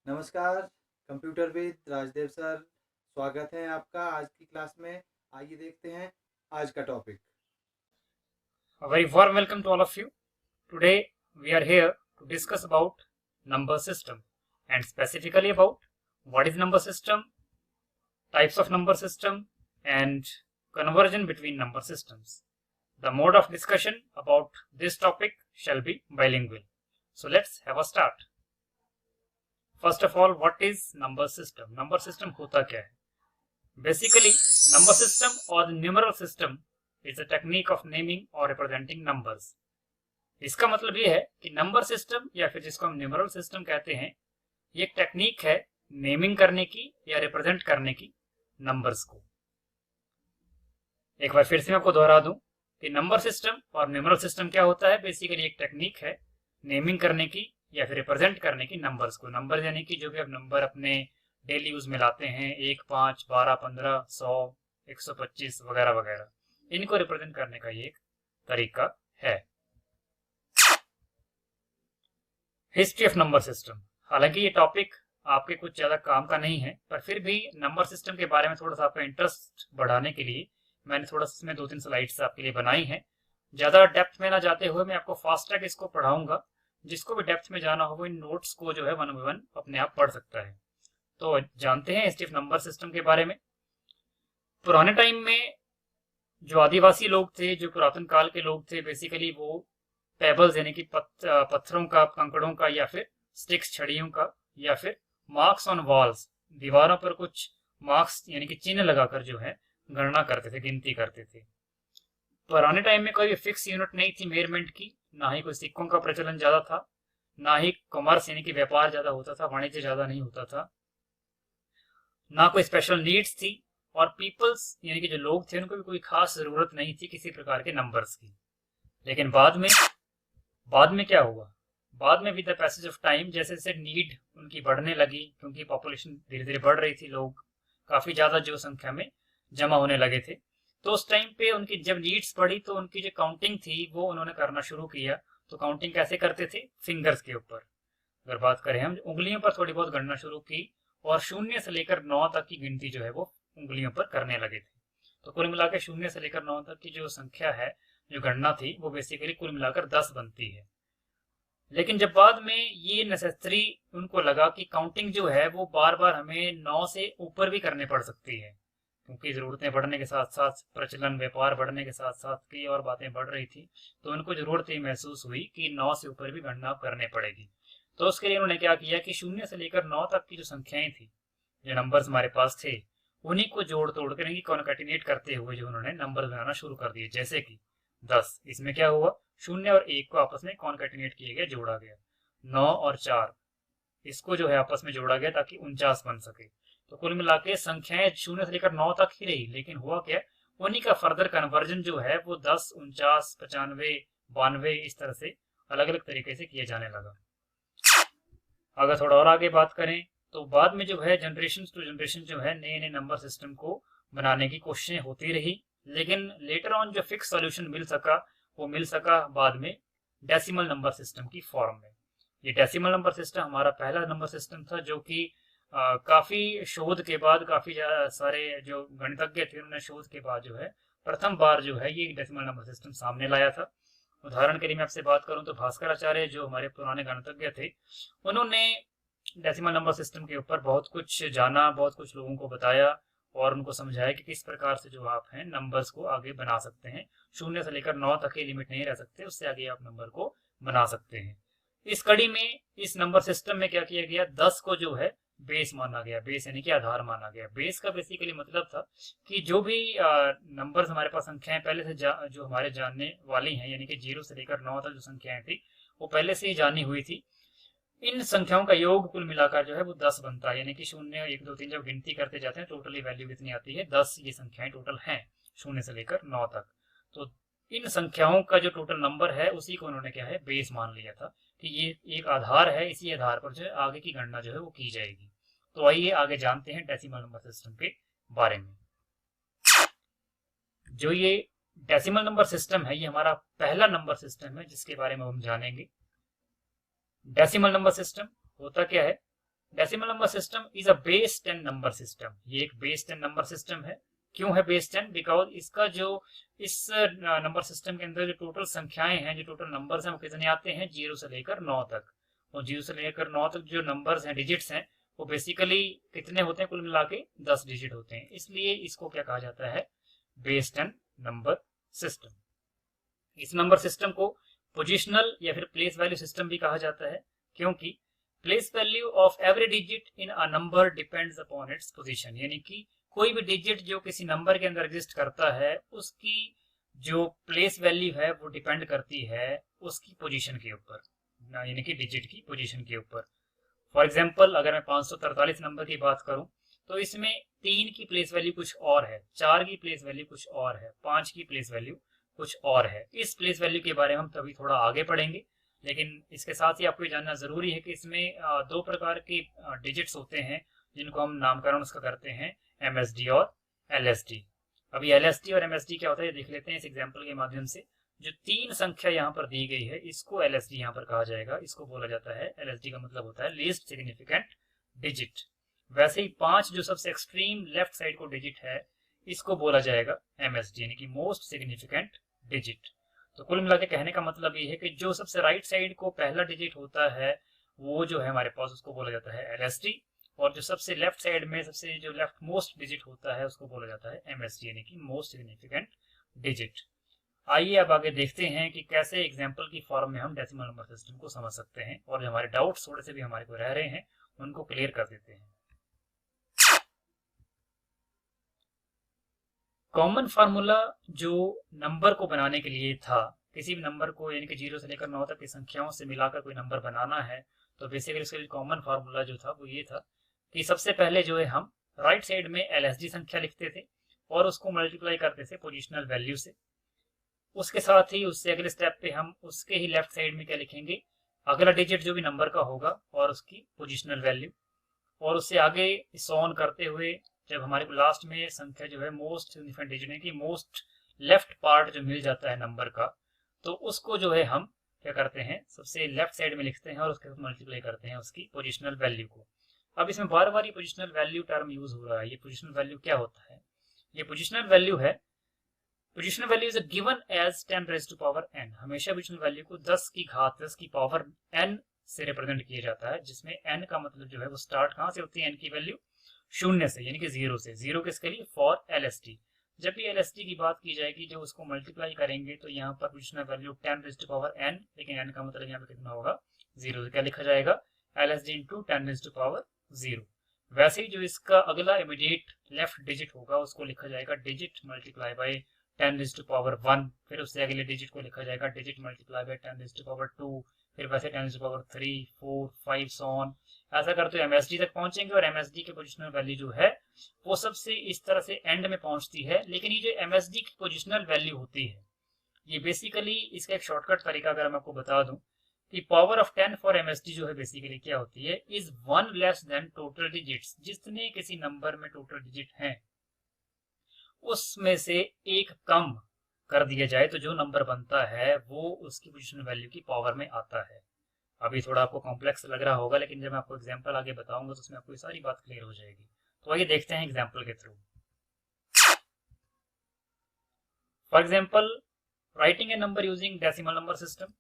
नमस्कार, computer with Rajdev sir, स्वागत है आपका आज की क्लास में। आइए देखते हैं आज का topic. A very warm welcome to all of you. Today we are here to discuss about number system and specifically about what is number system, types of number system and conversion between number systems. The mode of discussion about this topic shall be bilingual. So let's have a start. First of all, what is number system? Number system होता क्या है? Basically, number system or the numeral system is a technique of naming or representing numbers. इसका मतलब ये है कि number system या फिर जिसको हम न्यूमरल सिस्टम कहते हैं, ये एक टेक्निक है नेमिंग करने की या रिप्रेजेंट करने की नंबर्स को। एक बार फिर से मैं आपको दोहरा दूं कि नंबर सिस्टम और न्यूमरल सिस्टम क्या होता है। बेसिकली एक टेक्निक है नेमिंग करने की या फिर रिप्रेजेंट करने की नंबर्स को। नंबर यानी कि जो भी आप नंबर अपने डेली यूज में लाते हैं, 1, 5, 12, 15, 100, 125 वगैरह वगैरह, इनको रिप्रेजेंट करने का ये एक तरीका है। History of number system. हालांकि ये टॉपिक आपके कुछ ज्यादा काम का नहीं है, पर फिर भी नंबर सिस्टम के बारे में थोड़ा सा आपका इंटरेस्ट बढ़ाने के लिए मैंने थोड़ा सा इसमें 2-3 स्लाइड्स आपके लिए बनाई हैं। ज्यादा डेप्थ में ना जाते हुए मैं आपको फास्ट ट्रैक इसको पढ़ाऊंगा। जिसको भी डेप्थ में जाना हो वो इन नोट्स को जो है वन बाय वन अपने आप पढ़ सकता है। तो जानते हैं हिस्ट्री ऑफ नंबर सिस्टम के बारे में। पुराने टाइम में जो आदिवासी लोग थे, जो पुरातन काल के लोग थे, बेसिकली वो पेबल्स यानी कि पत्थरों का, कंकड़ों का, या फिर स्टिक्स, छड़ियों का, या फिर मार्क्स ऑन वॉल्स, दीवारों पर कुछ मार्क्स यानी कि चिन्ह लगाकर जो है गणना करते थे, गिनती करते थे। पुराने टाइम में कोई फिक्स यूनिट नहीं थी मेजरमेंट की, ना ही कोई सिक्कों का प्रचलन ज्यादा था, ना ही कॉमर्स यानी कि व्यापार ज्यादा होता था, वाणिज्य ज्यादा नहीं होता था, ना कोई स्पेशल नीड्स थी, और पीपल्स यानी कि जो लोग थे उनको भी कोई खास जरूरत नहीं थी किसी प्रकार के नंबर्स की। लेकिन बाद में क्या हुआ? बाद में with the passage of time जैसे जैसे नीड उनकी बढ़ने लगी, क्योंकि पॉपुलेशन धीरे धीरे बढ़ रही थी, लोग काफी ज्यादा जो संख्या में जमा होने लगे थे, तो उस टाइम पे उनकी जब नीड्स बढ़ी तो उनकी जो काउंटिंग थी वो उन्होंने करना शुरू किया। तो काउंटिंग कैसे करते थे? फिंगर्स के ऊपर। अगर बात करें हम, उंगलियों पर थोड़ी बहुत गणना शुरू की, और 0 से लेकर 9 तक की गिनती जो है वो उंगलियों पर करने लगे थे। तो कुल मिलाकर 0 से लेकर 9 तक की जो संख्या है, जो गणना थी, वो बेसिकली कुल मिलाकर 10 बनती है। लेकिन जब बाद में ये नेसेसरी उनको लगा कि काउंटिंग जो है वो बार बार हमें 9 से ऊपर भी करने पड़ सकती है, क्योंकि जरूरतें बढ़ने के साथ साथ, प्रचलन, व्यापार बढ़ने के साथ साथ कई और बातें बढ़ रही थी, तो उनको जरूरत ये महसूस हुई कि 9 से ऊपर भी गणना करने पड़ेगी। तो उसके लिए उन्होंने क्या किया कि 0 से लेकर 9 तक की जो संख्याएं थी, जो नंबर्स हमारे पास थे, उन्हीं को जोड़ तोड़ कर, इन्हीं कॉन्कैटिनेट करते हुए जो उन्होंने नंबर बनाना शुरू कर दिए। जैसे कि 10, इसमें क्या हुआ? 0 और 1 को आपस में कॉन्कैटिनेट किया गया, जोड़ा गया। 9 और 4, इसको जो है आपस में जोड़ा गया ताकि 49 बन सके। तो कुल मिला के संख्याएं 0 से लेकर 9 तक ही रही, लेकिन हुआ क्या? उन्हीं का फर्दर कन्वर्जन जो है वो 10, 49, 95, 92 इस तरह से अलग अलग तरीके से किया जाने लगा। अगर थोड़ा और आगे बात करें तो बाद में जो है जनरेशन टू जनरेशन जो है नए नए नंबर सिस्टम को बनाने की कोशिशें होती रही, लेकिन लेटर ऑन जो फिक्स सॉल्यूशन मिल सका वो मिल सका बाद में डेसिमल नंबर सिस्टम की फॉर्म में। ये डेसिमल नंबर सिस्टम हमारा पहला नंबर सिस्टम था, जो कि काफी शोध के बाद, काफी सारे जो गणितज्ञ थे उन्होंने शोध के बाद जो है प्रथम बार जो है ये डेसिमल नंबर सिस्टम सामने लाया था। उदाहरण के लिए मैं आपसे बात करूं तो भास्कराचार्य जो हमारे पुराने गणितज्ञ थे, उन्होंने डेसिमल नंबर सिस्टम के ऊपर बहुत कुछ जाना, बहुत कुछ लोगों को बताया, और उनको समझाया कि किस प्रकार से जो आप हैं नंबर्स को आगे बना सकते हैं। 0 से लेकर 9 तक की लिमिट नहीं रह सकते, उससे आगे आप नंबर को बना सकते हैं। इस कड़ी में, इस नंबर सिस्टम में क्या किया गया? 10 को जो है बेस माना गया। बेस यानी कि आधार माना गया। बेस का बेसिकली मतलब था कि जो भी नंबर्स हमारे पास, संख्याएं पहले से जो हमारे जानने वाली हैं, यानी कि 0 से लेकर 9 तक जो संख्याएं थी वो पहले से ही जानी हुई थी, इन संख्याओं का योग कुल मिलाकर जो है वो 10 बनता है। यानी कि 0, 1, 2, 3 जब गिनती करते जाते हैं टोटली वैल्यू कितनी आती है? 10 ये संख्याएं टोटल हैं 0 से लेकर 9 तक। तो इन संख्याओं का जो टोटल नंबर है उसी को उन्होंने क्या है? बेस मान लिया था कि ये एक आधार है, इसी आधार पर जो है आगे की गणना जो है वो की जाएगी। तो आइए आगे जानते हैं डेसिमल नंबर सिस्टम के बारे में। जो ये डेसिमल नंबर सिस्टम है, ये हमारा पहला नंबर सिस्टम है जिसके बारे में हम जानेंगे। डेसिमल नंबर सिस्टम होता क्या है? Decimal number system is a base 10 number system. ये एक बेस 10 नंबर सिस्टम है। क्यों है बेस 10? बिकॉज इसका जो इस नंबर सिस्टम के अंदर जो टोटल संख्याएं हैं, जो टोटल नंबर्स हैं, वो कितने आते हैं? 0 से लेकर 9 तक। और 0 से लेकर 9 तक जो नंबर्स हैं, डिजिट्स हैं, वो बेसिकली कितने होते हैं? कुल मिला के 10 डिजिट होते हैं। इसलिए इसको क्या कहा जाता है? Base 10 number system. इस नंबर सिस्टम को पोजिशनल या फिर प्लेस वैल्यू सिस्टम भी कहा जाता है, क्योंकि place value of every digit in a number depends upon its position. यानी कि कोई भी डिजिट जो किसी नंबर के अंदर एग्जिस्ट करता है, उसकी जो प्लेस वैल्यू है वो डिपेंड करती है उसकी पोजीशन के ऊपर, यानी कि डिजिट की पोजीशन के ऊपर। फॉर एग्जाम्पल, अगर मैं 543 नंबर की बात करूं, तो इसमें 3 की प्लेस वैल्यू कुछ और है, 4 की प्लेस वैल्यू कुछ और है, 5 की प्लेस वैल्यू कुछ और है। इस प्लेस वैल्यू के बारे में हम तभी थोड़ा आगे पढ़ेंगे, लेकिन इसके साथ ही आपको ये जानना जरूरी है कि इसमें दो प्रकार के डिजिट्स होते हैं, जिनको हम नामकरण उसका करते हैं MSD और LSD। अभी LSD और MSD क्या होता है देख लेते हैं इस एग्जाम्पल के माध्यम से। जो 3 संख्या यहाँ पर दी गई है, इसको LSD यहाँ पर कहा जाएगा। इसको बोला जाता है, LSD का मतलब होता है लीस्ट सिग्निफिकेंट डिजिट। वैसे ही 5 जो सबसे एक्सट्रीम लेफ्ट साइड को डिजिट है, इसको बोला जाएगा MSD, यानी कि मोस्ट सिग्निफिकेंट डिजिट। तो कुल मिला के कहने का मतलब ये है कि जो सबसे राइट साइड को पहला डिजिट होता है, वो जो है हमारे पास, उसको बोला जाता है LSD। और जो सबसे लेफ्ट साइड में सबसे जो लेफ्ट मोस्ट डिजिट होता है, उसको बोला जाता है MSD, यानी कि मोस्ट सिग्निफिकेंट डिजिट। आइए अब आगे देखते हैं कि कैसे एग्जाम्पल की फॉर्म में हम डेसिमल नंबर सिस्टम को समझ सकते हैं, और जो हमारे डाउट्स थोड़े से भी हमारे को रह रहे हैं उनको क्लियर कर देते हैं। कॉमन फार्मूला जो नंबर को बनाने के लिए था, किसी भी नंबर को यानी कि 0 से लेकर 9 तक की संख्याओं से मिलाकर कोई नंबर बनाना है, तो बेसिकली उसके लिए कॉमन फार्मूला जो था वो ये था कि सबसे पहले जो है हम राइट साइड में LSD संख्या लिखते थे और उसको मल्टीप्लाई करते थे पोजिशनल वैल्यू से। उसके साथ ही उससे अगले स्टेप पे हम उसके ही लेफ्ट साइड में क्या लिखेंगे? अगला डिजिट जो भी नंबर का होगा और उसकी पोजिशनल वैल्यू। और उससे आगे ऑन करते हुए जब हमारे को लास्ट में संख्या जो है मोस्ट सिग्निफिकेंट डिजिट है कि मोस्ट लेफ्ट पार्ट जो मिल जाता है नंबर का, तो उसको जो है हम क्या करते हैं? सबसे लेफ्ट साइड में लिखते हैं और उसके साथ मल्टीप्लाई करते हैं उसकी पोजिशनल वैल्यू को। अब इसमें बार बार ये पोजिशनल वैल्यू टर्म यूज हो रहा है। ये पोजिशनल वैल्यू क्या होता है? ये पोजिशनल वैल्यू है, positional value is given as 10 raise to power n। हमेशा पोजिशनल वैल्यू को 10 की घात 10 की पावर n से रिप्रेजेंट किया जाता है, जिसमें n का मतलब जो है वो स्टार्ट कहां से होती है? n की वैल्यू शून्य से, यानी कि 0 से। 0 किसके लिए? For LSD। जब भी LSD की बात की जाएगी, जो उसको मल्टीप्लाई करेंगे, तो यहाँ पर positional value 10 raise to power n, लेकिन n का मतलब यहाँ पे कितना होगा? 0। तो क्या लिखा जाएगा? LSD into 10 raise to power 0। वैसे ही जो इसका अगला इमीडिएट लेफ्ट डिजिट होगा, उसको लिखा जाएगा digit multiply by 10 raise to power 1। फिर उससे अगले डिजिट को लिखा जाएगा digit multiply by 10 raise to power 2। फिर वैसे 10 raise to power 3, 4, 5 so on. ऐसा करते हुए MSD तक पहुंचेंगे, और MSD की पोजिशनल वैल्यू जो है वो सबसे इस तरह से एंड में पहुंचती है। लेकिन ये जो MSD की पोजिशनल वैल्यू होती है, ये बेसिकली इसका एक शॉर्टकट तरीका अगर मैं आपको बता दूं कि पावर ऑफ 10 फॉर MSD जो है बेसिकली क्या होती है? Is 1 less than total digits. जितने किसी नंबर में टोटल डिजिट हैं, उसमें से एक कम कर दिया जाए, तो जो नंबर बनता है वो उसकी पोजीशन वैल्यू की पावर में आता है। अभी थोड़ा आपको कॉम्प्लेक्स लग रहा होगा, लेकिन जब मैं आपको एग्जांपल आगे बताऊंगा तो उसमें आपको ये सारी बात क्लियर हो जाएगी। तो आइए देखते हैं एग्जांपल के through. For example, writing a number using decimal number system.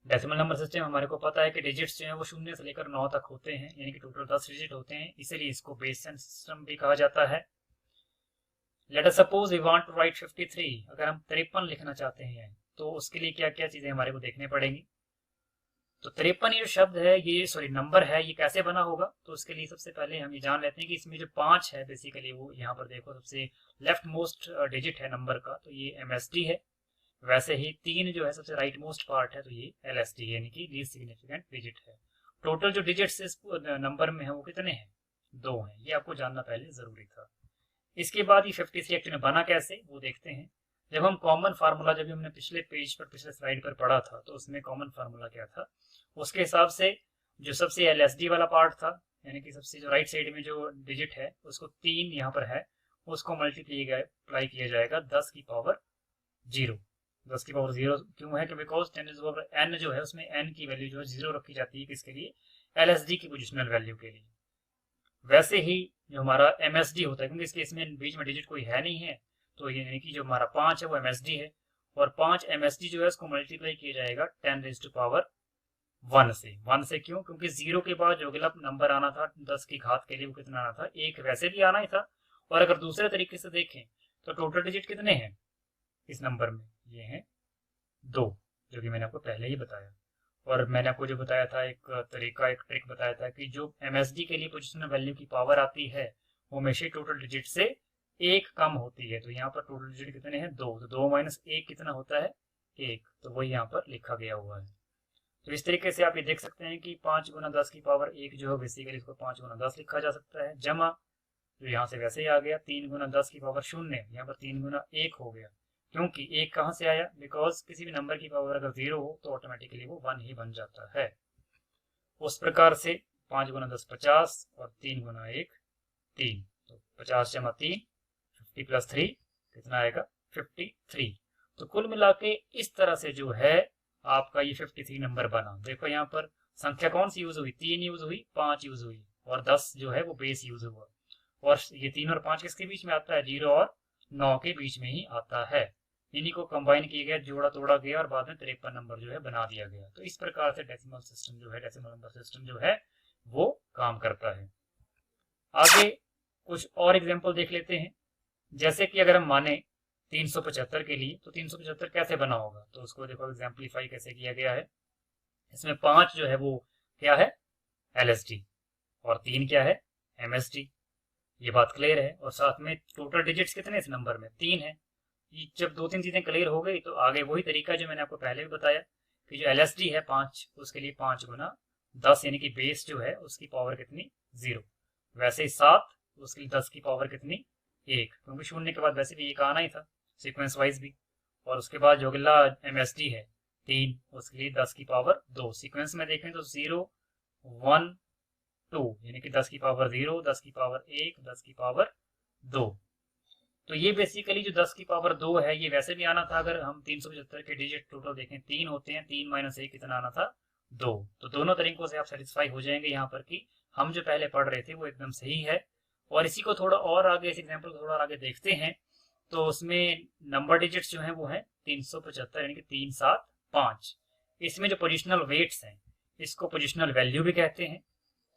Decimal number system हमारे को पता है कि डिजिट्स जो है वो 0 से लेकर 9 तक होते हैं, यानी कि टोटल 10 डिजिट होते हैं, इसीलिए इसको बेस 10 सिस्टम भी कहा जाता है। Let us suppose we want to write 53। अगर हम 53 लिखना चाहते हैं, तो उसके लिए क्या क्या चीजें हमारे को देखने पड़ेंगी? तो 53 ये शब्द है, ये सॉरी नंबर है, ये कैसे बना होगा? तो उसके लिए सबसे पहले हम ये जान लेते हैं कि इसमें जो 5 है बेसिकली, वो यहाँ पर देखो सबसे लेफ्ट मोस्ट डिजिट है नंबर का, तो ये MSD है। वैसे ही 3 जो है सबसे राइट मोस्ट पार्ट है, तो ये LSD यानी कि लीस्ट सिग्निफिकेंट डिजिट है। टोटल जो डिजिट्स इस नंबर में है वो कितने हैं? 2 हैं। ये आपको जानना पहले जरूरी था। इसके बाद ये 53 एक्चुअली बना कैसे, वो देखते हैं। जब हम कॉमन फार्मूला, जब हमने पिछले पेज पर, पिछले स्लाइड पर पढ़ा था, तो उसमें कॉमन फार्मूला क्या था? उसके हिसाब से जो सबसे LSD वाला पार्ट था, यानी कि सबसे जो राइट साइड में जो डिजिट है, उसको 3 यहाँ पर है, उसको मल्टीप्लाई किया जाएगा 10 की पावर 0। 10 की पावर 0 क्यों है कि because 10 to the power n जो है उसमें n की वैल्यू जो है 0 रखी जाती है किसके लिए, LSD की पोजिशनल वैल्यू के लिए। वैसे ही जो हमारा MSD होता है, क्योंकि इस केस में बीच में डिजिट कोई है नहीं है, तो यानी कि जो हमारा 5 है वो MSD है, और 5 MSD जो है उसको मल्टीप्लाई किया जाएगा 10 रेज़ टू पावर 1 से। 1 से क्यों, क्योंकि 0 के बाद जो अगला नंबर आना था 10 की घात के लिए वो कितना आना था, 1 वैसे भी आना ही था। और अगर दूसरे तरीके से देखें तो टोटल डिजिट कितने हैं इस नंबर में, ये हैं 2, जो कि मैंने आपको पहले ही बताया। और मैंने आपको जो बताया था एक तरीका, एक ट्रिक बताया था कि जो MSD के लिए पोजिशनल वैल्यू की पावर आती है वो हमेशा टोटल डिजिट से 1 कम होती है। तो यहाँ पर टोटल डिजिट कितने हैं, 2, तो 2 माइनस 1 कितना होता है, 1, तो वही यहाँ पर लिखा गया हुआ है। तो इस तरीके से आप ये देख सकते हैं कि 5 गुना 10 की पावर 1 जो है बेसिकली इसको 5 गुना 10 लिखा जा सकता है, जमा जो यहाँ से वैसे ही आ गया 3 गुना 10 की पावर 0, यहाँ पर 3 गुना 1 हो गया, क्योंकि 1 कहाँ से आया, बिकॉज किसी भी नंबर की पावर अगर 0 हो तो ऑटोमेटिकली वो 1 ही बन जाता है। उस प्रकार से 5 गुना 10 50 और 3 गुना 1 3, तो 50 जमा 3 50 प्लस 3 कितना आएगा 53। तो कुल मिला के इस तरह से जो है आपका ये 53 नंबर बना। देखो यहाँ पर संख्या कौन सी यूज हुई, 3 यूज हुई, 5 यूज हुई, और 10 जो है वो बेस यूज हुआ। और ये 3 और 5 किसके बीच में आता है, 0 और 9 के बीच में ही आता है। इन्हीं को कंबाइन किया गया, जोड़ा तोड़ा गया और बाद में 53 नंबर जो है बना दिया गया। तो इस प्रकार से डेसिमल सिस्टम जो है, डेसिमल नंबर सिस्टम जो है वो काम करता है। आगे कुछ और एग्जाम्पल देख लेते हैं। जैसे कि अगर हम माने 375 के लिए, तो 375 कैसे बना होगा, तो उसको देखो एग्जाम्पलीफाई कैसे किया गया है। इसमें 5 जो है वो क्या है, LSD, और 3 क्या है, MSD। ये बात क्लियर है। और साथ में टोटल डिजिट्स कितने इस नंबर में, 3 है। जब 2-3 चीजें क्लियर हो गई तो आगे वही तरीका जो मैंने आपको पहले भी बताया कि जो LSD है 5, उसके लिए 5 गुना 10 यानी कि बेस जो है उसकी पावर कितनी, 0। वैसे ही 7, उसके लिए 10 की पावर कितनी, 1, क्योंकि 0 के बाद वैसे भी 1 आना ही था सीक्वेंस वाइज भी। और उसके बाद जो अगला MSD है 3, उसके लिए 10 की पावर 2। सीक्वेंस में देखें तो 0 1 2 यानी कि 10 की पावर 0, 10 की पावर 1, 10 की पावर 2। तो ये बेसिकली जो 10 की पावर 2 है ये वैसे भी आना था। अगर हम 375 के डिजिट टोटल देखें 3 होते हैं, 3 माइनस 1 कितना आना था, 2। तो दोनों तरीकों से आप सेटिस्फाई हो जाएंगे यहाँ पर कि हम जो पहले पढ़ रहे थे वो एकदम सही है। और इसी को थोड़ा और आगे, इस एग्जाम्पल को थोड़ा आगे देखते हैं, तो उसमें नंबर डिजिट्स जो है वो है 375 यानी कि 3 7 5। इसमें जो पोजिशनल वेट्स हैं इसको पोजिशनल वैल्यू भी कहते हैं,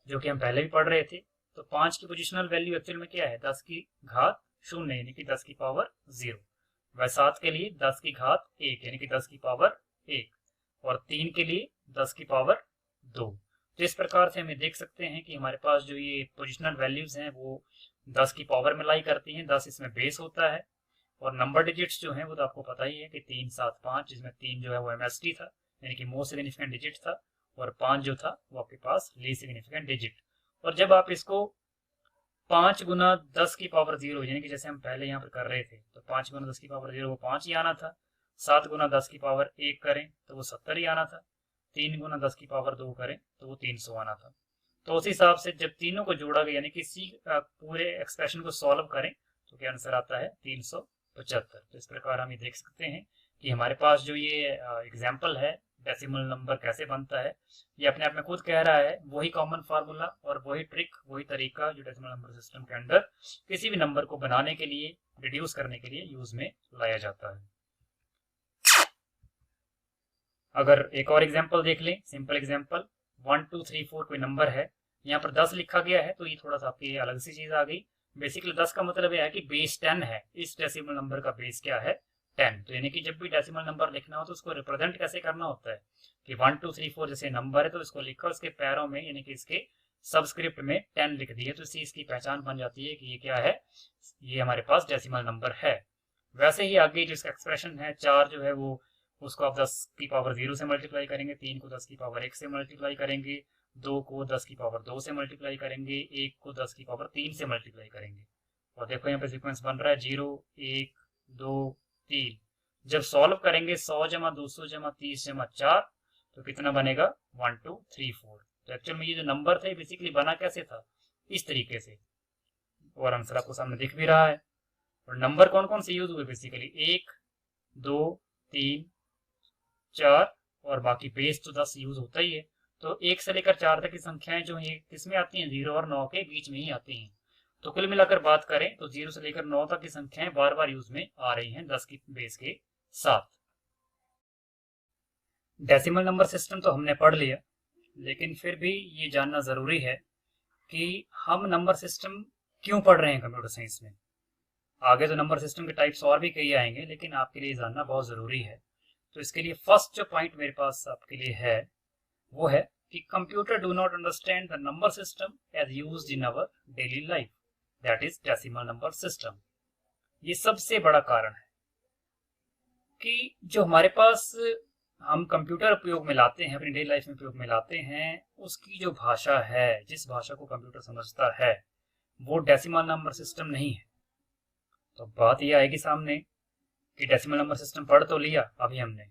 जो कि हम पहले भी पढ़ रहे थे। तो 5 की पोजिशनल वैल्यू एक्चुअल में क्या है, 10 की घात 0 यानी कि 10 की पावर 0। वह 7 के लिए 10 की घात 1 यानी कि 10 की पावर 1, और 3 के लिए 10 की पावर 2। तो इस प्रकार से हमें देख सकते हैं कि हमारे पास जो ये पोजिशनल वैल्यूज हैं वो 10 की पावर में लाई करती हैं, 10 इसमें बेस होता है। और नंबर डिजिट्स जो हैं वो तो आपको पता ही है कि 3 7 5, जिसमें 3 जो है वो MSD था यानी कि मोस्ट सिग्निफिकेंट डिजिट था, और 5 जो था वो आपके पास लीस्ट सिग्निफिकेंट डिजिट। और जब आप इसको 5 गुना 10 की पावर 0 यानी कि जैसे हम पहले यहाँ पर कर रहे थे, तो 5 गुना 10 की पावर 0 वो 5 ही आना था। 7 गुना 10 की पावर 1 करें तो वो 70 ही आना था। 3 गुना 10 की पावर 2 करें तो वो 300 आना था। तो उस हिसाब से जब तीनों को जोड़ा गया यानी कि इसी पूरे एक्सप्रेशन को सॉल्व करें तो क्या आंसर आता है, 375। तो इस प्रकार हम ये देख सकते हैं कि हमारे पास जो ये एग्जाम्पल है डेसिमल नंबर कैसे बनता है, ये अपने आप में खुद कह रहा है वही कॉमन फार्मूला और वही ट्रिक, वही तरीका जो डेसिमल नंबर सिस्टम के अंदर किसी भी नंबर को बनाने के लिए, रिड्यूस करने के लिए यूज में लाया जाता है। अगर एक और एग्जांपल देख लें, सिंपल एग्जांपल 1 2 3 4 कोई नंबर है, यहाँ पर 10 लिखा गया है, तो ये थोड़ा सा आपकी अलग सी चीज आ गई। बेसिकली 10 का मतलब यह है कि बेस 10 है, इस डेसिमल नंबर का बेस क्या है, 10। तो यानी कि जब भी डेसिमल नंबर लिखना हो तो उसको रिप्रेजेंट कैसे करना होता है कि 1 2 3 4 जैसे नंबर है तो इसको लिखा, उसके पैरों में यानी कि इसके सबस्क्रिप्ट में 10 लिख दिया, तो इससे इसकी पहचान बन जाती है कि ये क्या है, ये हमारे पास डेसिमल नंबर है। वैसे ही आगे जो इसका एक्सप्रेशन है 4 जो है वो, उसको आप 10 की पावर 0 से मल्टीप्लाई करेंगे, 3 को 10 की पावर 1 से मल्टीप्लाई करेंगे, 2 को 10 की पावर 2 से मल्टीप्लाई करेंगे, 1 को 10 की पावर 3 से मल्टीप्लाई करेंगे। और देखो यहाँ पे सीक्वेंस बन रहा है 0 1 2 3। जब सॉल्व करेंगे 100 जमा 200 जमा 30 जमा 4, तो कितना बनेगा 1 2 3 4। तो एक्चुअल में ये जो नंबर थे बेसिकली बना कैसे था, इस तरीके से, और आंसर आपको सामने दिख भी रहा है। और नंबर कौन कौन से यूज हुए बेसिकली, 1 2 3, 4 और बाकी बेस तो 10 यूज होता ही है। तो 1 से लेकर 4 तक की संख्याएं जो ये किसमें आती हैं, 0 और 9 के बीच में ही आती हैं। तो कुल मिलाकर बात करें तो 0 से लेकर 9 तक की संख्याएं बार बार यूज में आ रही हैं 10 की बेस के साथ। डेसिमल नंबर सिस्टम तो हमने पढ़ लिया, लेकिन फिर भी ये जानना जरूरी है कि हम नंबर सिस्टम क्यों पढ़ रहे हैं कंप्यूटर साइंस में। आगे तो नंबर सिस्टम के टाइप्स और भी कई आएंगे, लेकिन आपके लिए जानना बहुत जरूरी है। तो इसके लिए फर्स्ट जो पॉइंट मेरे पास आपके लिए है वो है कि computer do not understand the number system as used in our daily life, that is decimal number system. ये सबसे बड़ा कारण है कि जो हमारे पास हम कंप्यूटर उपयोग में लाते हैं, अपनी डेली लाइफ में उपयोग में लाते हैं, उसकी जो भाषा है, जिस भाषा को कंप्यूटर समझता है, वो डेसिमल नंबर सिस्टम नहीं है। तो बात ये आएगी सामने कि डेसिमल नंबर सिस्टम पढ़ तो लिया अभी हमने,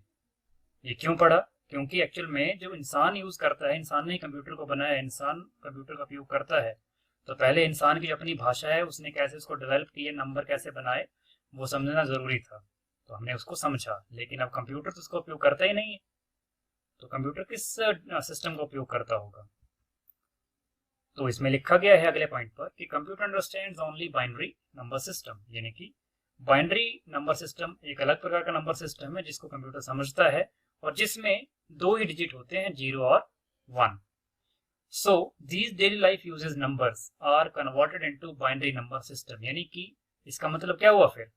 ये क्यों पढ़ा? क्योंकि एक्चुअल में जो इंसान यूज करता है, इंसान ने ही कंप्यूटर को बनाया, इंसान कंप्यूटर का उपयोग करता है, तो पहले इंसान की जो अपनी भाषा है उसने कैसे उसको डेवलप किया, नंबर कैसे बनाए, वो समझना जरूरी था। तो हमने उसको समझा, लेकिन अब कंप्यूटर तो उसका उपयोग करता ही नहीं है, तो कंप्यूटर किस सिस्टम का उपयोग करता होगा? तो इसमें लिखा गया है अगले पॉइंट पर कि computer understands only binary number system, यानी कि बाइनरी नंबर सिस्टम एक अलग प्रकार का नंबर सिस्टम है जिसको कंप्यूटर समझता है और जिसमें 2 ही डिजिट होते हैं, 0 और 1। So these daily life uses numbers are converted into binary number system, यानी कि इसका मतलब क्या हुआ फिर?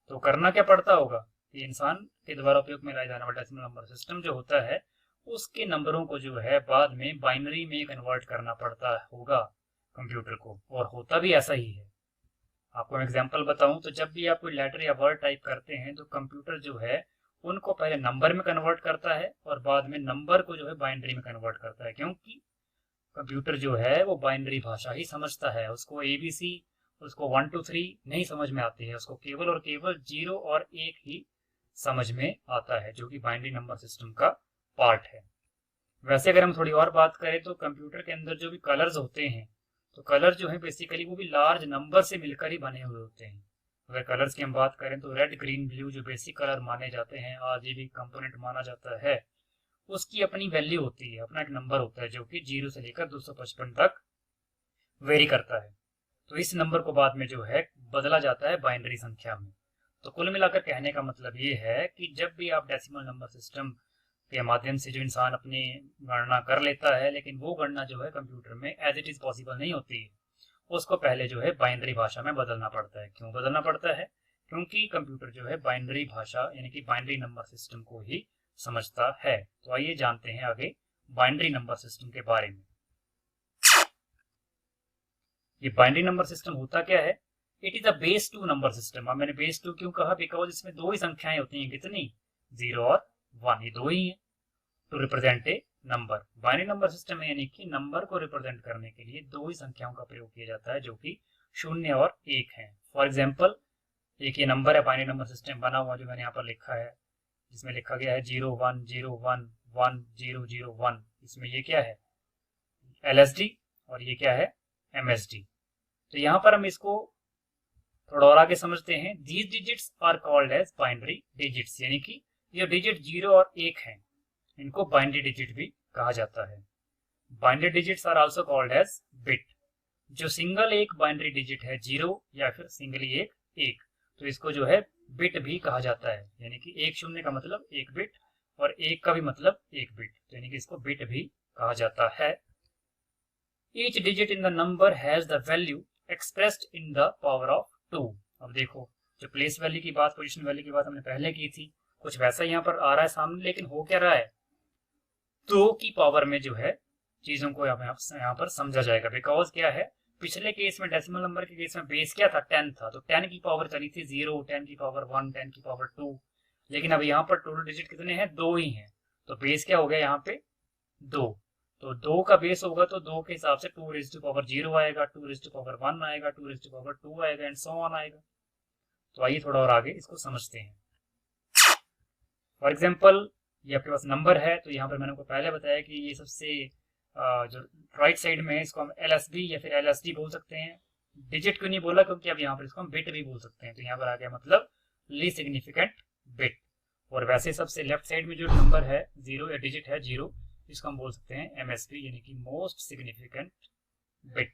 तो करना क्या पड़ता होगा कि इंसान के द्वारा उपयोग में लाया जाने वाला डेसिमल नंबर सिस्टम जो होता है उसके नंबरों को जो है बाद में बाइनरी में कन्वर्ट करना पड़ता होगा कंप्यूटर को, और होता भी ऐसा ही है। आपको एग्जांपल बताऊं तो जब भी आप कोई लेटर या वर्ड टाइप करते हैं तो कंप्यूटर जो है उनको पहले नंबर में कन्वर्ट करता है और बाद में नंबर को जो है बाइनरी में कन्वर्ट करता है, क्योंकि कंप्यूटर जो है वो बाइनरी भाषा ही समझता है। उसको ABC, उसको 1 2 3 नहीं समझ में आती है, उसको केवल और केवल 0 और 1 ही समझ में आता है, जो कि बाइनरी नंबर सिस्टम का पार्ट है। वैसे अगर हम थोड़ी और बात करें तो कंप्यूटर के अंदर जो भी कलर्स होते हैं, तो कलर जो है बेसिकली वो भी लार्ज नंबर से मिलकर ही बने हुए होते हैं। अगर कलर्स की हम बात करें तो रेड, ग्रीन, ब्लू जो बेसिक कलर माने जाते हैं, RGB कंपोनेंट माना जाता है, उसकी अपनी वैल्यू होती है, अपना एक नंबर होता है जो कि 0 से लेकर 255 तक वेरी करता है। तो इस नंबर को बाद में जो है बदला जाता है बाइनरी संख्या में। तो कुल मिलाकर कहने का मतलब ये है कि जब भी आप डेसिमल नंबर सिस्टम के माध्यम से जो इंसान अपनी गणना कर लेता है, लेकिन वो गणना जो है कंप्यूटर में एज इट इज पॉसिबल नहीं होती है, उसको पहले जो है बाइनरी भाषा में बदलना पड़ता है। क्यों बदलना पड़ता है? क्योंकि कंप्यूटर जो है बाइनरी भाषा यानी कि बाइनरी नंबर सिस्टम को ही समझता है। तो आइए जानते हैं आगे बाइनरी नंबर सिस्टम के बारे में। ये बाइनरी नंबर सिस्टम होता क्या है? It is a base 2 number system. अब मैंने बेस 2 क्यों कहा? बिकॉज इसमें 2 ही संख्याएं होती हैं, कितनी? 0 और 1, ये 2 ही है to represent a number. Binary number system में यानी कि नंबर को रिप्रेजेंट करने के लिए 2 ही संख्याओं का प्रयोग किया जाता है, जो कि 0 और 1 है। फॉर एग्जाम्पल, एक ये नंबर है बाइनरी नंबर सिस्टम बना हुआ जो मैंने यहाँ पर लिखा है, जिसमें लिखा गया है 0 1 0 1 1 0 0 1। इसमें ये क्या है? LSD, और ये क्या है? MSD। तो यहाँ पर हम इसको थोड़ा और आगे समझते हैं। These digits are called as binary digits, यानी कि ये डिजिट 0 और 1 है, इनको बाइनरी डिजिट भी कहा जाता है। Binary digits are also called as bit. जो सिंगल एक बाइनरी डिजिट है 0 या फिर सिंगली एक 1, तो इसको जो है बिट भी कहा जाता है, यानी कि 1 0 का मतलब 1 बिट और 1 का भी मतलब 1 बिट, तो यानी कि इसको बिट भी कहा जाता है। Each digit in the number has the value expressed in the power of 2। अब देखो, जो प्लेस वैल्यू की बात, पोजीशन वैल्यू की बात हमने पहले की थी, कुछ वैसा यहाँ पर आ रहा है सामने, लेकिन हो क्या रहा है? 2 की पावर में जो है चीजों को यहाँ पर समझा जाएगा। बिकॉज क्या है, पिछले केस में डेसिमल नंबर के केस में बेस क्या था? 10 था, तो 10 की पावर चली थी 0, 10 की पावर 1, 10 की पावर 2, लेकिन अब यहाँ पर टोटल डिजिट कितने हैं? 2 ही हैं, तो बेस क्या हो गया यहाँ पे? 2। तो 2 का बेस होगा तो 2 के हिसाब से 2 रेज़ टू पावर 0 आएगा, 2 रेज़ टू पावर 1 आएगा, 2 रेज़ टू पावर 2 आएगा, एंड सो ऑन आएगा। तो आइए थोड़ा और आगे इसको समझते हैं। फॉर एग्जाम्पल, ये आपके पास नंबर है, तो यहाँ पर मैंने आपको पहले बताया कि ये सबसे जो राइट साइड में है इसको हम LSB या फिर LSD बोल सकते हैं। डिजिट क्यों नहीं बोला? क्योंकि अब यहाँ पर इसको हम बिट भी बोल सकते हैं। तो यहाँ पर आ गया मतलब लीस्ट सिग्निफिकेंट बिट। और वैसे सबसे लेफ्ट साइड में जो नंबर है 0 या डिजिट है 0, इसको हम बोल सकते हैं MSB यानी कि मोस्ट सिग्निफिकेंट बिट।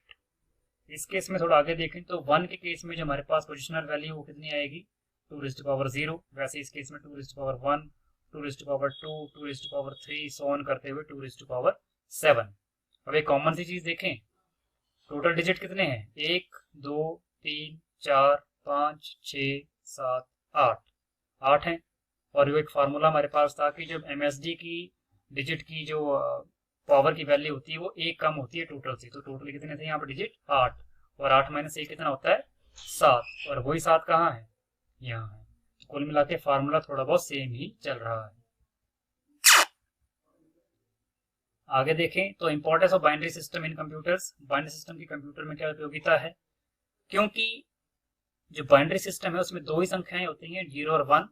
इस केस में थोड़ा आगे देखें तो 1 के केस में जो हमारे पास पोजिशनल वैल्यू वो कितनी आएगी 2⁻0। वैसे इस केस में 2⁻1, 2⁻2, 2⁻3 सो ऑन करते हुए 2⁻7। अब एक कॉमन सी चीज देखें, टोटल डिजिट कितने हैं 1 2 3 4 5 6 7 8 हैं। और वो एक फार्मूला हमारे पास था कि जब MSD की डिजिट की जो पावर की वैल्यू होती है वो 1 कम होती है टोटल से, तो टोटल कितने थे यहाँ पर डिजिट 8, और 8 - 1 कितना होता है 7, और वही 7 कहाँ है यहाँ है। कुल मिला के फार्मूला थोड़ा बहुत सेम ही चल रहा है। आगे देखें तो importance of binary system in computers. Binary system की कंप्यूटर में क्या उपयोगिता है, क्योंकि जो बाइनरी सिस्टम है उसमें 2 ही संख्याएं होती हैं 0 और 1,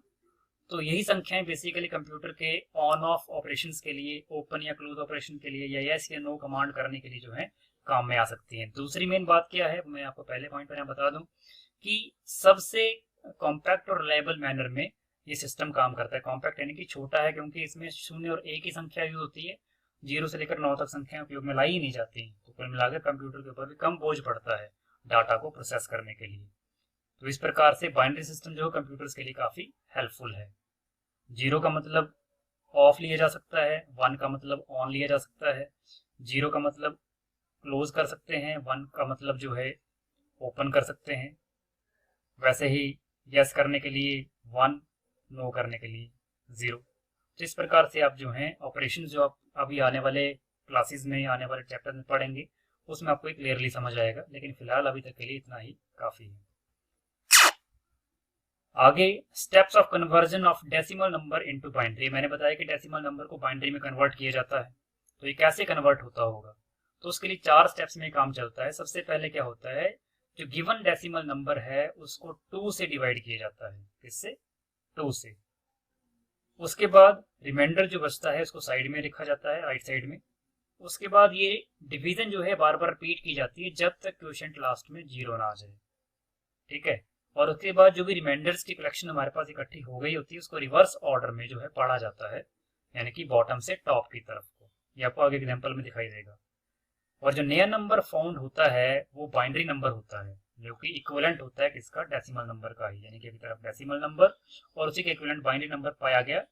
तो यही संख्याएं बेसिकली कंप्यूटर के ऑन ऑफ ऑपरेशंस के लिए, ओपन या क्लोज ऑपरेशन के लिए, या यस या नो कमांड करने के लिए जो है काम में आ सकती हैं। दूसरी मेन बात क्या है, मैं आपको पहले पॉइंट पर यहाँ बता दूं कि सबसे कॉम्पैक्ट और रिलायबल मैनर में ये सिस्टम काम करता है। कॉम्पैक्ट यानी कि छोटा है, क्योंकि इसमें 0 और 1 की संख्या यूज होती है, 0 से लेकर 9 तक संख्याएं उपयोग में लाई ही नहीं जाती, तो कुल मिलाकर कंप्यूटर के ऊपर भी कम बोझ पड़ता है डाटा को प्रोसेस करने के लिए। तो इस प्रकार से बाइनरी सिस्टम जो है कंप्यूटर्स के लिए काफी हेल्पफुल है। 0 का मतलब ऑफ लिया जा सकता है, 1 का मतलब ऑन लिया जा सकता है, 0 का मतलब क्लोज कर सकते हैं, 1 का मतलब जो है ओपन कर सकते हैं। वैसे ही यस करने के लिए 1, नो करने के लिए 0। तो इस प्रकार से आप जो हैं ऑपरेशन जो आप अभी आने वाले क्लासेस में, आने वाले चैप्टर में पढ़ेंगे, उसमें आपको क्लियरली समझ आएगा, लेकिन फिलहाल अभी तक के लिए इतना ही काफी है। आगे steps of conversion of decimal number into binary. मैंने बताया कि डेसिमल नंबर को बाइनरी में कन्वर्ट किया जाता है, तो ये कैसे कन्वर्ट होता होगा, तो उसके लिए 4 स्टेप्स में काम चलता है। सबसे पहले क्या होता है, जो गिवन डेसिमल नंबर है उसको 2 से डिवाइड किया जाता है। किससे? 2 से। उसके बाद रिमाइंडर जो बचता है उसको साइड में लिखा जाता है, राइट साइड में। उसके बाद ये डिवीजन जो है बार बार रिपीट की जाती है जब तक क्वोशिएंट लास्ट में 0 ना आ जाए, ठीक है। और उसके बाद जो भी रिमाइंडर्स की कलेक्शन हमारे पास इकट्ठी हो गई होती है उसको रिवर्स ऑर्डर में जो है पढ़ा जाता है, यानी कि बॉटम से टॉप की तरफ को। ये आपको आगे एग्जांपल में दिखाई देगा। और जो नया नंबर फाउंड होता है वो बाइनरी नंबर होता है, जो कि इक्विवेलेंट होता है किसका, डेसिमल नंबर का ही, यानी कि अभी तरफ डेसिमल नंबर और उसी के इक्विवेलेंट बाइनरी नंबर पाया गया,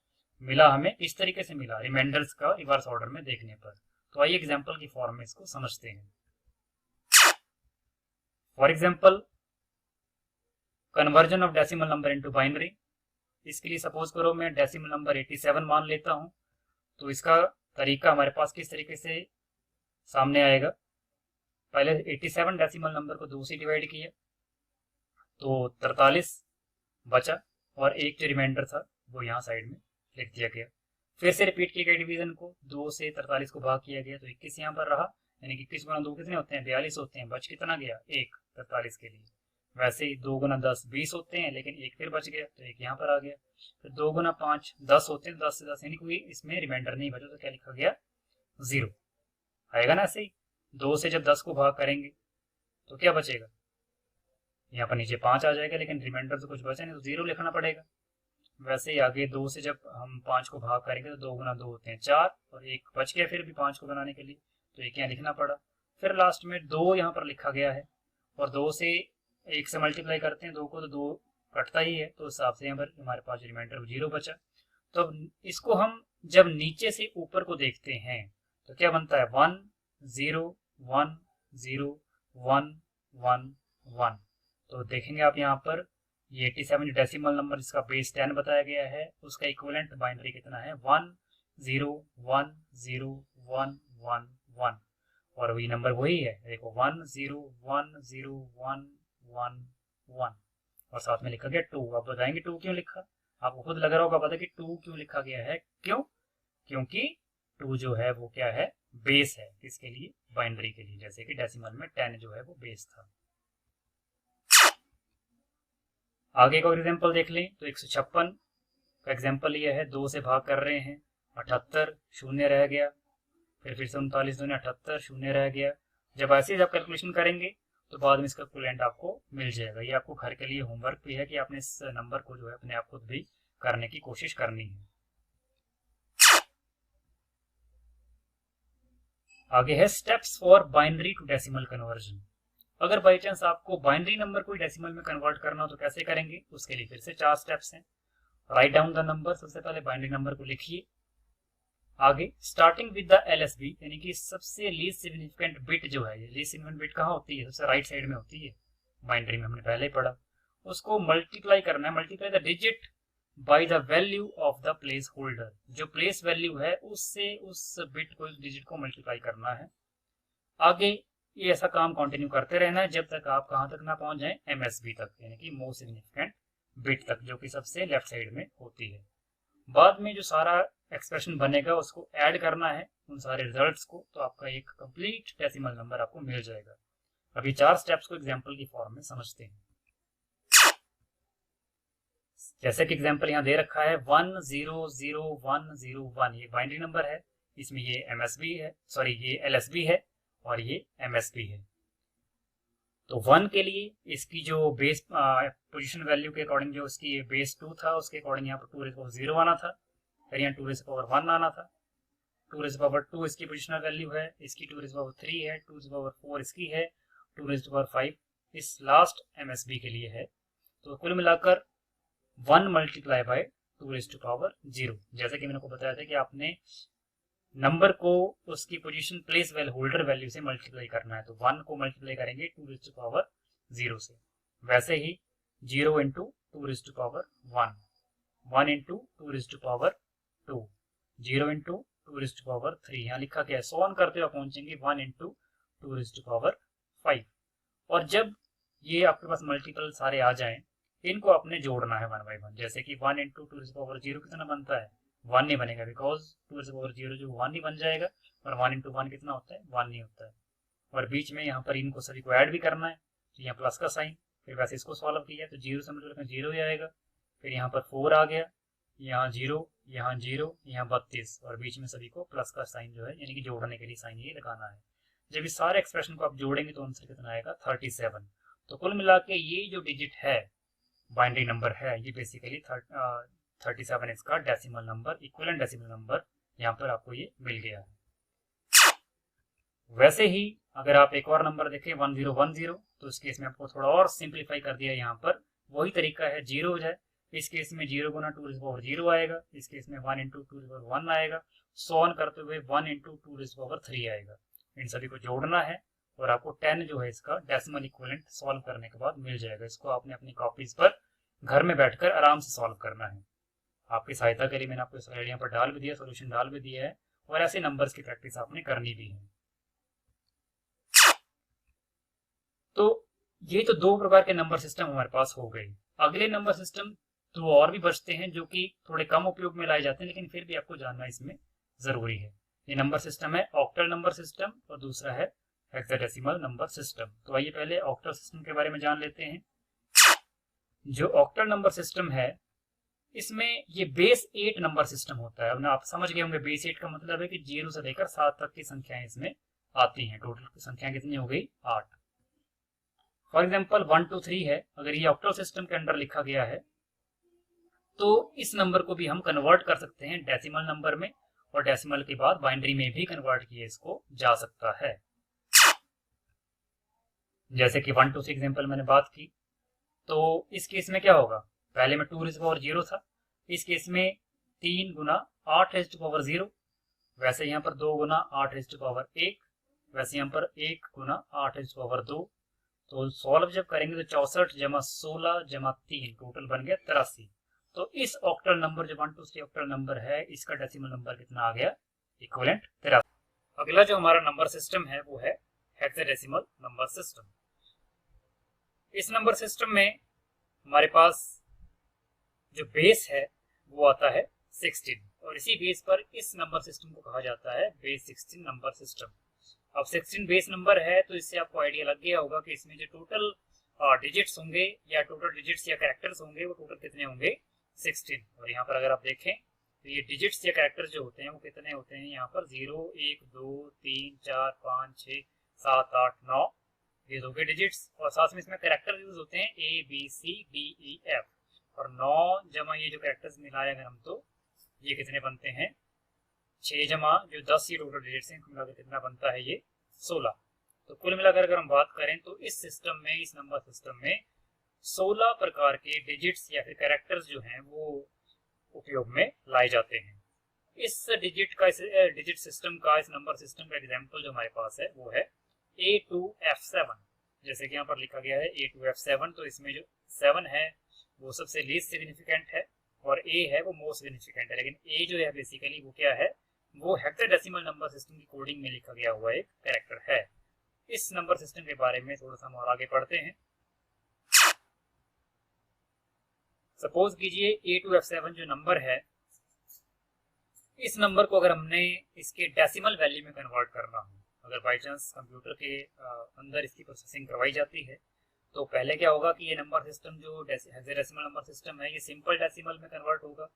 मिला हमें इस तरीके से मिला रिमाइंडर्स का रिवर्स ऑर्डर में देखने पर। तो आइए एग्जाम्पल की फॉर्म में इसको समझते हैं। For example conversion of decimal number into binary. इसके लिए सपोज करो मैं डेसिमल नंबर 87 मान लेता हूं, तो इसका तरीका हमारे पास किस तरीके से सामने आएगा। पहले 87 डेसिमल नंबर को 2 से डिवाइड किया तो 43 बचा, और एक जो रिमाइंडर था वो यहाँ साइड में लिख दिया गया। फिर से रिपीट किया गया डिवीजन को, 2 से 43 को भाग किया गया तो 21 यहाँ पर रहा, यानी कि 21 गुना 2 कितने होते हैं 42 होते हैं। बच कितना गया 1 43 के लिए। वैसे ही 2 गुना 10 20 होते हैं, लेकिन एक फिर बच गया तो एक यहाँ पर आ गया। फिर 2 गुना 5 10 होते हैं, 10 से 10 यानी कोई इसमें रिमाइंडर नहीं बचा, तो क्या लिखा गया 0 आएगा ना। ऐसे ही 2 से जब 10 को भाग करेंगे तो क्या बचेगा, यहाँ पर नीचे 5 आ जाएगा, लेकिन रिमाइंडर से कुछ बचा नहीं तो 0 लिखना पड़ेगा। वैसे ही आगे 2 से जब हम 5 को भाग करेंगे तो 2 गुना 2 होते हैं 4, और एक बच गया फिर भी 5 को बनाने के लिए, तो एक यहाँ लिखना पड़ा। फिर लास्ट में 2 यहाँ पर लिखा गया है, और 2 से 1 से मल्टीप्लाई करते हैं 2 को तो 2 कटता ही है, तो उस हिसाब से यहाँ पर हमारे पास रिमाइंडर 0 बचा। तो इसको हम जब नीचे से ऊपर को देखते हैं तो क्या बनता है 1 0 1 0 1 1 1। तो देखेंगे आप यहाँ पर ये 87 डेसिमल नंबर जिसका बेस 10 बताया गया है उसका इक्विवेलेंट बाइनरी कितना है 1 0 1 0 1 1 1, और वही नंबर वही है, देखो 1 0 1 0 1 1 1, और साथ में लिखा गया 2। आप बताएंगे 2 क्यों लिखा, आपको खुद लग रहा होगा पता कि 2 क्यों लिखा गया है। क्यों? क्योंकि 2 जो है वो क्या है बेस है, किसके लिए बाइनरी के लिए, जैसे कि डेसिमल में 10 जो है वो बेस था। आगे का एग्जांपल देख लें तो 156 का एग्जांपल ये है, 2 से भाग कर रहे हैं 78 शून्य रह गया, फिर से 39 दूनी 78 शून्य रह गया। जब ऐसे जब कैलकुलेशन करेंगे तो बाद में इसका इक्विवेलेंट आपको मिल जाएगा। ये आपको घर के लिए होमवर्क भी है कि आपने इस नंबर को जो है अपने आप खुद भी करने की कोशिश करनी है। आगे है steps for binary to decimal conversion. अगर बाई चांस आपको बाइनरी नंबर को डेसिमल में कन्वर्ट करना हो तो कैसे करेंगे, उसके लिए फिर से 4 स्टेप्स हैं। राइट डाउन द नंबर, सबसे पहले बाइनरी नंबर को लिखिए। आगे स्टार्टिंग विद द एलएसबी, यानी कि सबसे लीस्ट सिग्निफिकेंट बिट जो है, ये लीस्ट सिग्निफिकेंट बिट कहाँ होती है, सबसे राइट साइड में होती है, बाइनरी में हमने पहले ही पढ़ा। उसको मल्टीप्लाई करना है, multiply the digit by the value of the place holder, जो प्लेस वैल्यू है उससे उस बिट को, उस डिजिट को मल्टीप्लाई करना है। आगे ये ऐसा काम कंटिन्यू करते रहना है जब तक आप कहां तक ना पहुंच जाएं, एमएसबी तक, यानी कि मोस्ट सिग्निफिकेंट बिट तक, जो कि सबसे लेफ्ट साइड में होती है। बाद में जो सारा एक्सप्रेशन बनेगा उसको ऐड करना है उन सारे रिजल्ट्स को, तो आपका एक कंप्लीट डेसिमल नंबर आपको मिल जाएगा। अभी 4 स्टेप्स को एग्जांपल की फॉर्म में समझते हैं। जैसे कि एग्जांपल यहाँ दे रखा है 100101, ये बाइनरी नंबर है, इसमें ये एमएसबी है, सॉरी ये एलएसबी है और ये एमएसबी है। तो 1 के लिए इसकी जो बेस पोजीशन वैल्यू के अकॉर्डिंग जो इसकी बेस 2 था, उसके अकॉर्डिंग यहाँ पर 2 रेज़ पावर 0 आना था, फिर यहाँ 2 रेज़ पावर 1 आना था। 2 रेज़ पावर 2 इसकी पोजिशनल वैल्यू है, इसकी 2 रेज़ पावर 3 है, 2 रेज़ पावर 4 इसकी है, 2 रेज़ पावर 5 इस लास्ट एमएसबी के लिए है। तो कुल मिलाकर 1 multiply by 2 raise to power 0। जैसे कि मैंने को बताया था कि आपने नंबर को उसकी position place value holder value से मल्टीप्लाई करना है, तो 1 को मल्टीप्लाई करेंगे 2 रेज़ टू पावर 0 से। वैसे ही 0 into 2 raise to power 1, 1 into 2 raise to power 2, 0 into 2 raise to power 3, यहाँ लिखा गया है। सो ऑन करते हुए पहुंचेंगे 1 इंटू 2 रेज़ टू पावर 5। और जब ये आपके पास मल्टीपल सारे आ जाएं, इनको आपने जोड़ना है 1 बाई 1। जैसे कि 1 इंटू 2 रेज़ टू पावर 0 कितना बनता है, 1 नहीं बनेगा, बिकॉज 2 रेज़ टू पावर 0 जो 1 नहीं बन जाएगा, और 1 इंटू 1 कितना होता है, 1 नहीं होता है। और बीच में यहाँ पर इनको सभी को ऐड भी करना है, तो यहाँ प्लस का साइन, फिर वैसे इसको सॉल्व किया तो 0 से मतलब 0 ही आएगा, फिर यहाँ पर 4 आ गया, यहाँ 0, यहाँ 0, यहाँ 32, और बीच में सभी को प्लस का साइन जो है, यानी कि जोड़ने के लिए साइन ये लगाना है। जब इस सारे एक्सप्रेशन को आप जोड़ेंगे तो आंसर कितना आएगा, 37। तो कुल मिला के ये जो डिजिट है, बाइनरी नंबर है, ये बेसिकली 37 इसका decimal number, equivalent decimal number यहाँ पर आपको ये मिल गया है। वैसे ही अगर आप एक और नंबर देखें 1010, तो इस केस में आपको थोड़ा और सिंप्लीफाई कर दिया, यहाँ पर वही तरीका है, 0 हो जाए, इस केस में 0 गुना 2 रेज़ पावर 0 आएगा, इस केस में 1 इंटू 2 रेज़ पावर 1 आएगा, सो ऑन करते हुए 1 इंटू 2 रेज़ पावर 3 आएगा। इन सभी को जोड़ना है और आपको 10 जो है इसका डेसिमल इक्विवेलेंट सॉल्व करने के बाद मिल जाएगा। इसको आपने अपनी कॉपीज पर घर में बैठकर आराम से सॉल्व करना है। आपकी सहायता के लिए मैंने आपको स्लाइड यहाँ पर डाल भी दिया, सोल्यूशन डाल भी दिया है, और ऐसे नंबर्स की प्रैक्टिस आपने करनी भी है। तो ये तो 2 प्रकार के नंबर सिस्टम हमारे पास हो गए। अगले नंबर सिस्टम 2 और भी बचते हैं जो कि थोड़े कम उपयोग में लाए जाते हैं, लेकिन फिर भी आपको जानना इसमें जरूरी है। ये नंबर सिस्टम है ऑक्टल नंबर सिस्टम और दूसरा है हेक्साडेसिमल नंबर सिस्टम। तो आइए पहले ऑक्टल सिस्टम के बारे में जान लेते हैं। जो ऑक्टल नंबर सिस्टम है, इसमें ये बेस 8 नंबर सिस्टम होता है। अब आप समझ गए होंगे बेस 8 का मतलब है कि 0 से लेकर 7 तक की संख्याएं इसमें आती हैं। टोटल संख्या कितनी हो गई, 8। फॉर एग्जाम्पल 1 2 3 है, अगर ये ऑक्टल सिस्टम के अंडर लिखा गया है तो इस नंबर को भी हम कन्वर्ट कर सकते हैं डेसिमल नंबर में, और डेसिमल के बाद बाइनरी में भी कन्वर्ट किए इसको जा सकता है। जैसे कि 1 2 3 एग्जाम्पल मैंने बात की, तो इस केस में क्या होगा, पहले में 2 रेज़ पावर 0 था, इस केस में 3 गुना 8 रेज़ टू पावर 0, वैसे यहाँ पर 2 गुना 8 रेज़ टू पावर 1, वैसे यहाँ पर 1 गुना 8 रेज़ टू पावर 2। तो सॉल्व जब करेंगे तो 64 जमा 16 जमा 3 टोटल बन गया 83। तो इस ऑक्टल नंबर जो 1 2 3 ऑक्टल नंबर है, इसका डेसिमल नंबर कितना आ गया, इक्विवेलेंट 83। अगला जो हमारा नंबर सिस्टम है वो है हेक्साडेसिमल नंबर सिस्टम। इस नंबर सिस्टम में हमारे पास जो बेस है वो आता है 16, और इसी बेस पर इस नंबर सिस्टम को कहा जाता है बेस 16 नंबर सिस्टम। अब 16 बेस नंबर है, तो इससे आपको आइडिया लग गया होगा कि इसमें जो टोटल डिजिट्स होंगे या टोटल डिजिट्स या कैरेक्टर्स होंगे वो टोटल कितने होंगे, 16। और यहाँ पर अगर आप देखें तो ये डिजिट्स या कैरेक्टर्स जो होते हैं वो कितने होते हैं, यहाँ पर 0 1 2 3 4 5 6 7 8 9 ये हो गए डिजिट्स, और साथ में इसमें कैरेक्टर यूज होते हैं A B C D E F। और 9 जमा ये जो कैरेक्टर्स मिलाए अगर हम तो ये कितने बनते हैं 6 जमा जो 10 ये टोटल डिजिट्स हैं मिलाकर कितना बनता है ये 16। तो कुल मिलाकर अगर हम बात करें तो इस सिस्टम में इस नंबर सिस्टम में 16 प्रकार के डिजिट्स या फिर कैरेक्टर्स जो हैं वो उपयोग में लाए जाते हैं। इस डिजिट सिस्टम का इस नंबर सिस्टम का एग्जांपल जो हमारे पास है वो है A2F7। जैसे कि यहाँ पर लिखा गया है A2F7, तो इसमें जो 7 है वो सबसे लीस्ट सिग्निफिकेंट है और A है वो मोस्ट सिग्निफिकेंट है। लेकिन A जो है बेसिकली वो क्या है, वो हेक्साडेसिमल नंबर सिस्टम की कोडिंग में लिखा गया हुआ एक कैरेक्टर है। इस नंबर सिस्टम के बारे में थोड़ा सा हम और आगे पढ़ते हैं। सपोज कीजिए A2F7 जो नंबर है, इस नंबर को अगर हमने इसके डेसिमल वैल्यू में कन्वर्ट करना हो, अगर बाई चांस कंप्यूटर के अंदर इसकी प्रोसेसिंग करवाई जाती है, तो पहले क्या होगा कि ये नंबर सिस्टम जो हेक्साडेसिमल नंबर सिस्टम है ये सिंपल डेसिमल में कन्वर्ट होगा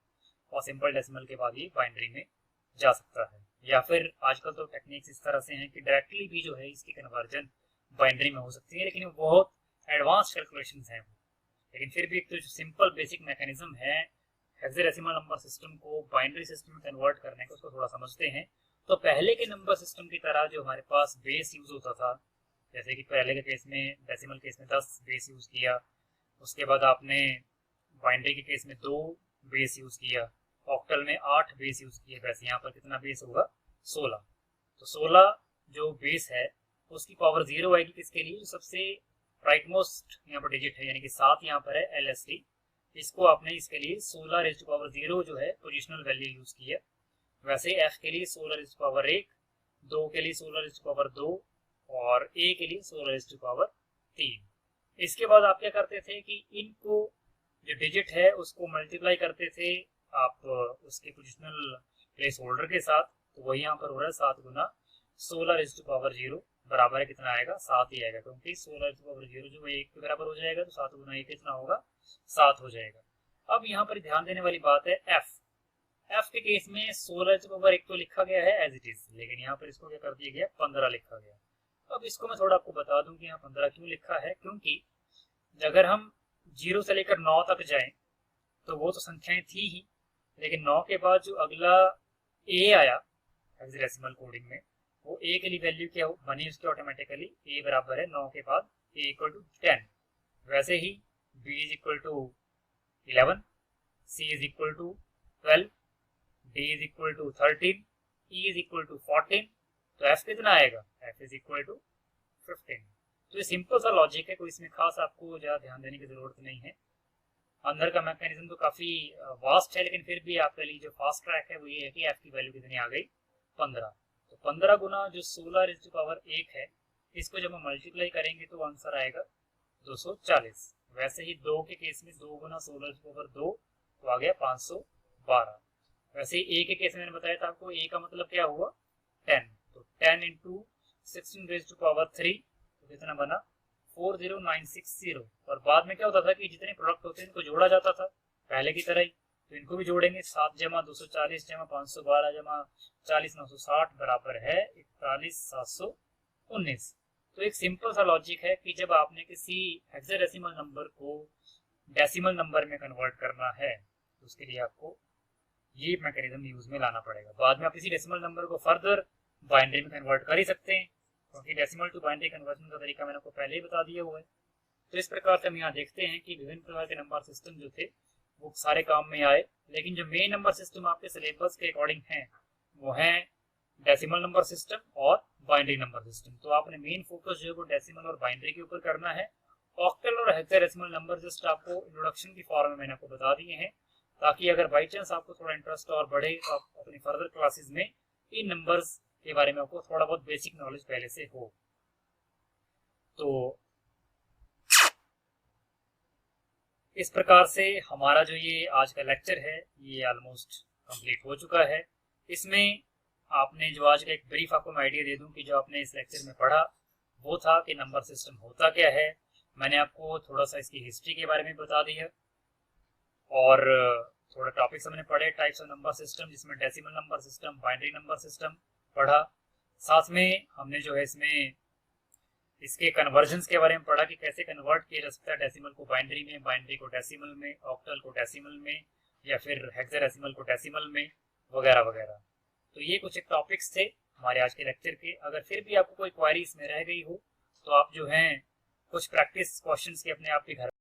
और सिंपल डेसिमल के बाद ये बाइनरी में जा सकता है। या फिर आजकल तो टेक्निक्स इस तरह से हैं कि डायरेक्टली भी जो है इसकी कन्वर्जन बाइनरी में हो सकती है, लेकिन वो बहुत एडवांस कैलकुलेशंस हैं। लेकिन फिर भी एक तो जो सिंपल बेसिक मैकेनिज्म है हेक्साडेसिमल नंबर सिस्टम को बाइनरी सिस्टम में कन्वर्ट करने का, उसको थोड़ा समझते हैं। तो पहले के नंबर सिस्टम की तरह जो हमारे पास बेस यूज होता था, जैसे कि पहले के केस में डेसिमल केस में 10 बेस यूज किया, उसके बाद आपने बाइनरी के केस में 2 बेस यूज किया, ऑक्टल में 8 बेस यूज किए, वैसे यहाँ पर कितना बेस होगा 16। तो 16 जो बेस है उसकी पावर 0 आएगी किसके लिए, सबसे राइट मोस्ट यहाँ पर डिजिट है, यानी कि 7 यहाँ पर है LSD, इसको आपने इसके लिए 16 रेज़ टू पावर 0 जो है पोजिशनल वैल्यू यूज किया। वैसे F के लिए 16 रेज़ टू पावर 1, 2 के लिए 16 रेज़ टू पावर 2 और A के लिए 16 रेज़ टू पावर 3। इसके बाद आप क्या करते थे कि इनको जो डिजिट है उसको मल्टीप्लाई करते थे आप उसके पोजिशनल प्लेस होल्डर के साथ। तो वही यहाँ पर हो रहा है 7 गुना 16 रेज़ टू पावर 0 बराबर है कितना आएगा 7 ही आएगा, क्योंकि 16 रेज़ टू पावर 0 जो 1 के बराबर हो जाएगा तो 7 गुना 1 कितना होगा 7 हो जाएगा। अब यहाँ पर ध्यान देने वाली बात है F के केस में 16 रेज़ टू पावर 1 तो लिखा गया है एज इट इज, लेकिन यहाँ पर इसको क्या कर दिया गया 15 लिखा गया। अब इसको मैं थोड़ा आपको बता दूं कि यहाँ 15 क्यों लिखा है, क्योंकि अगर हम 0 से लेकर 9 तक जाएं तो वो तो संख्याएं थी ही, लेकिन 9 के बाद जो अगला A आया हेक्साडेसिमल कोडिंग में, वो A के लिए वैल्यू क्या बनी उसकी ऑटोमेटिकली A बराबर है 9 के बाद A इक्वल टू 10। वैसे ही B is equal to 11, C is equal to 12, D is equal to 13, E is equal to 14, तो F कितना आएगा F इज इक्वल टू 15। तो ये सिंपल सा लॉजिक है, कोई इसमें खास आपको ज़्यादा ध्यान देने की जरूरत नहीं है। अंदर का मैकेनिज्म तो काफी वास्ट है, लेकिन फिर भी आपके लिए जो फास्ट ट्रैक है वो ये है कि F की वैल्यू कितनी आ गई 15। तो 15 गुना जो 16 रेज़ टू पावर 1 है, इसको जब हम मल्टीप्लाई करेंगे तो आंसर आएगा 240। वैसे ही 2 के केस में 2 गुना 16 रेज़ टू पावर 2 तो आ गया 512। वैसे ही A के केस में मैंने बताया था आपको, A का मतलब क्या हुआ 10, तो 10 इंटू 16 रेज़ टू पावर 3 तो कितना बना 40960। और बाद में क्या होता था कि जितने प्रोडक्ट होते हैं इनको जोड़ा जाता था पहले की तरह ही, तो इनको भी जोड़ेंगे 7 जमा 240 जमा 512 जमा 40 960 बराबर है 41719। तो एक सिंपल सा लॉजिक है कि जब आपने किसी हेक्साडेसिमल नंबर को डेसिमल नंबर में कन्वर्ट करना है तो उसके लिए आपको ये मैकेनिज्म यूज में लाना पड़ेगा। बाद में आप किसी डेसिमल नंबर को फर्दर बाइनरी में कन्वर्ट कर ही सकते हैं, क्योंकि डेसिमल टू बाइनरी कन्वर्जन का तरीका मैंने आपको पहले ही बता दिया हुआ है। तो इस प्रकार से हम यहाँ देखते हैं कि विभिन्न प्रकार के नंबर सिस्टम जो थे वो सारे काम में आए, लेकिन जो मेन नंबर सिस्टम आपके सिलेबस के अकॉर्डिंग हैं वो हैं डेसिमल नंबर सिस्टम और बाइनरी नंबर सिस्टम। तो आपने मेन फोकस जो है वो डेसिमल और बाइनरी के ऊपर करना है। ऑक्टल और हेक्साडेसिमल नंबर जस्ट आपको इंट्रोडक्शन की फॉर्म में मैंने आपको बता दिए हैं, ताकि अगर बाई चांस आपको थोड़ा इंटरेस्ट और बढ़े तो आप अपनी फर्दर क्लासेस में इन नंबर्स के बारे में आपको थोड़ा बहुत बेसिक नॉलेज पहले से हो। तो इस प्रकार से हमारा जो ये आज का लेक्चर है ये ऑलमोस्ट कंप्लीट हो चुका है। इसमें आपने जो आज का एक ब्रीफ आपको मैं आइडिया दे दूं कि जो आपने इस लेक्चर में पढ़ा वो था कि नंबर सिस्टम होता क्या है। मैंने आपको थोड़ा सा इसकी हिस्ट्री के बारे में बता दिया और थोड़ा टॉपिक्स हमने पढ़े, टाइप्स ऑफ नंबर सिस्टम, जिसमें decimal number system, binary number system पढ़ा। साथ में हमने जो है इसमें इसके कन्वर्जन्स के बारे में पढ़ा कि कैसे कन्वर्ट किया जा सकता है डेसिमल को बाइनरी में, बाइनरी को डेसिमल में, ऑक्टल को डेसिमल में, या फिर हेक्साडेसिमल को डेसिमल में, वगैरह वगैरह। तो ये कुछ एक टॉपिक्स थे हमारे आज के लेक्चर के। अगर फिर भी आपको कोई क्वेरी इसमें रह गई हो तो आप जो हैं कुछ प्रैक्टिस क्वेश्चंस के अपने आप के घर